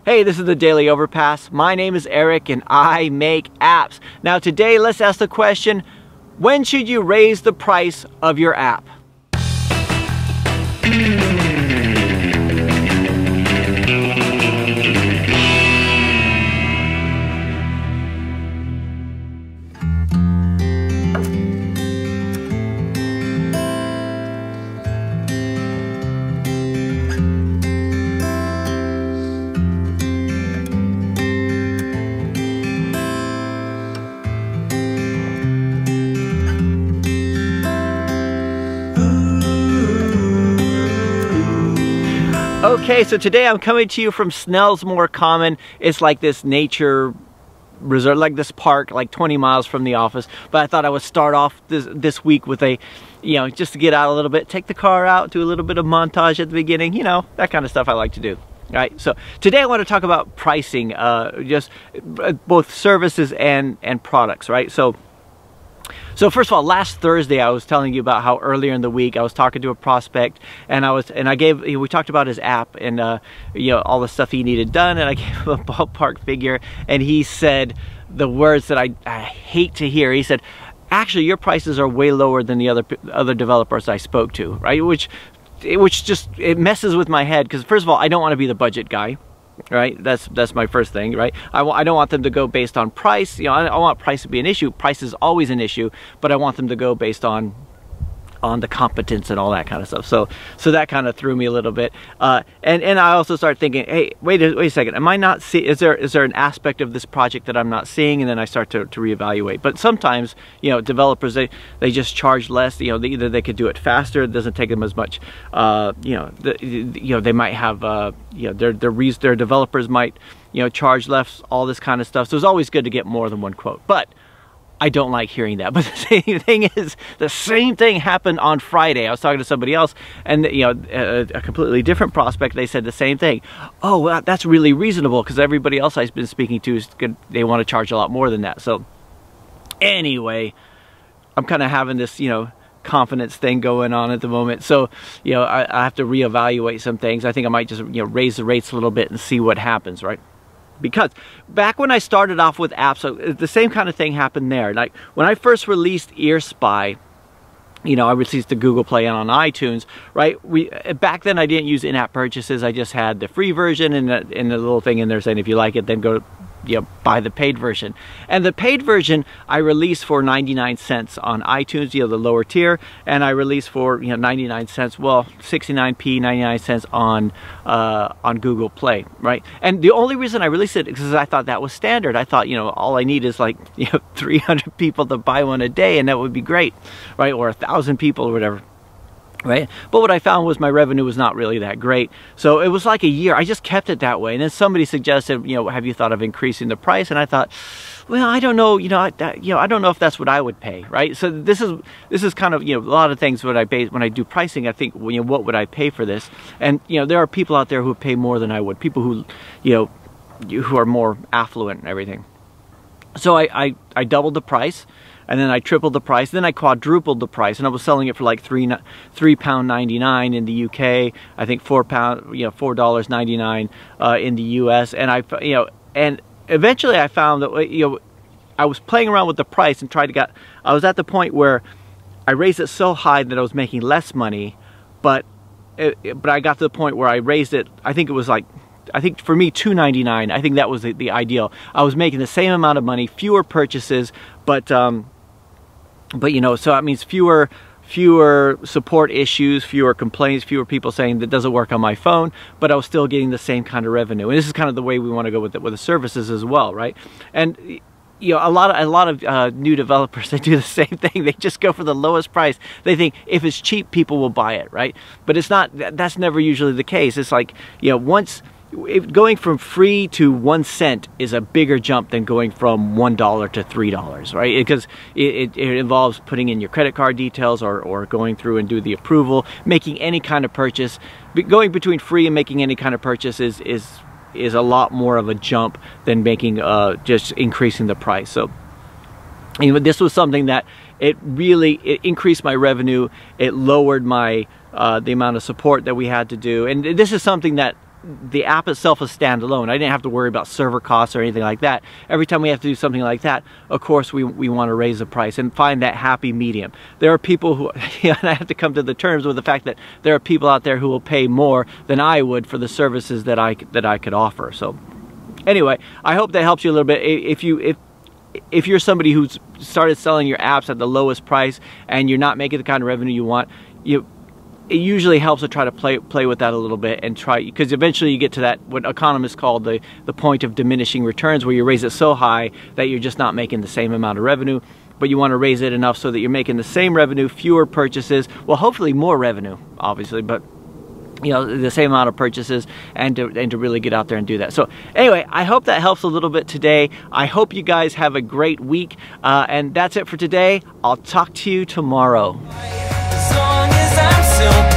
Hey, this is the Daily Overpass. My name is Eric and I make apps. Now today, let's ask the question, when should you raise the price of your app? Okay, so today I'm coming to you from Snellsmore Common. It's like this nature reserve, like this park, like 20 miles from the office. But I thought I would start off this week with a, just to get out a little bit, take the car out, do a little bit of montage at the beginning, that kind of stuff I like to do. All right, so today I want to talk about pricing, just both services and products, right? So first of all, last Thursday I was telling you about how earlier in the week I was talking to a prospect, and we talked about his app and all the stuff he needed done, and I gave him a ballpark figure, and he said the words that I hate to hear. He said, "Actually, your prices are way lower than the other developers I spoke to," right? Which just it messes with my head, because first of all, I don't want to be the budget guy. Right, that's my first thing, right? I don't want them to go based on price. I want price to be an issue. Price is always an issue, but I want them to go based on the competence and all that kind of stuff. So that kind of threw me a little bit. And I also started thinking, hey, wait a second. Am I not see? Is there an aspect of this project that I'm not seeing? And then I start to reevaluate. But sometimes, developers they just charge less. Either they could do it faster. It doesn't take them as much. They might have their developers might charge less. All this kind of stuff. So it's always good to get more than one quote. But I don't like hearing that. But the thing is, the same thing happened on Friday. I was talking to somebody else, and a completely different prospect. They said the same thing. Oh, well, that's really reasonable, because everybody else I've been speaking to they want to charge a lot more than that. So anyway, I'm kind of having this confidence thing going on at the moment. So I have to reevaluate some things. I think I might just raise the rates a little bit and see what happens, right? Because back when I started off with apps, the same kind of thing happened there. Like when I first released EarSpy, I released the Google Play and on iTunes, right? Back then I didn't use in-app purchases. I just had the free version and the little thing in there saying if you like it, then go buy the paid version. And the paid version I released for 99 cents on iTunes, the lower tier, and I released for 99 cents, well 69p, 99 cents on Google Play, right? And the only reason I released it is because I thought that was standard. I thought all I need is like 300 people to buy one a day, and that would be great, right? Or 1,000 people or whatever. Right? But what I found was my revenue was not really that great. So it was like a year. I just kept it that way. And then somebody suggested, have you thought of increasing the price? And I thought, well, I don't know. I don't know if that's what I would pay, right? So this is kind of a lot of things when I do pricing. I think what would I pay for this? And there are people out there who pay more than I would. People who who are more affluent and everything. So I doubled the price. And then I tripled the price, then I quadrupled the price, and I was selling it for like £3.99 in the UK. I think $4.99 in the US. And and eventually I found that I was playing around with the price and I was at the point where I raised it so high that I was making less money, but I got to the point where I raised it. I think it was like, for me, $2.99. I think that was the ideal. I was making the same amount of money, fewer purchases, but so that means fewer support issues, fewer complaints, fewer people saying that doesn't work on my phone, but I was still getting the same kind of revenue. And this is kind of the way we want to go with the services as well, right? And a lot of new developers, they do the same thing. They just go for the lowest price. They think if it's cheap, people will buy it, right? But it's not. That's never usually the case. It's like going from free to 1 cent is a bigger jump than going from $1 to $3, right? Because it involves putting in your credit card details or going through and do the approval, making any kind of purchase. Going between free and making any kind of purchase is a lot more of a jump than making just increasing the price. So this was something that it increased my revenue. It lowered my the amount of support that we had to do, and this is something that the app itself is standalone. I didn't have to worry about server costs or anything like that. Every time we have to do something like that, of course we want to raise the price and find that happy medium. There are people who, and I have to come to the terms with the fact that there are people out there who will pay more than I would for the services that I could offer. So anyway, I hope that helps you a little bit. If you're somebody who's started selling your apps at the lowest price and you're not making the kind of revenue you want, it usually helps to try to play with that a little bit and try, because eventually you get to that, what economists call the point of diminishing returns, where you raise it so high that you're just not making the same amount of revenue, but you want to raise it enough so that you're making the same revenue, fewer purchases, well, hopefully more revenue, obviously, but you know, the same amount of purchases, and to really get out there and do that. So anyway, I hope that helps a little bit today. I hope you guys have a great week, and that's it for today. I'll talk to you tomorrow. As long as I'm still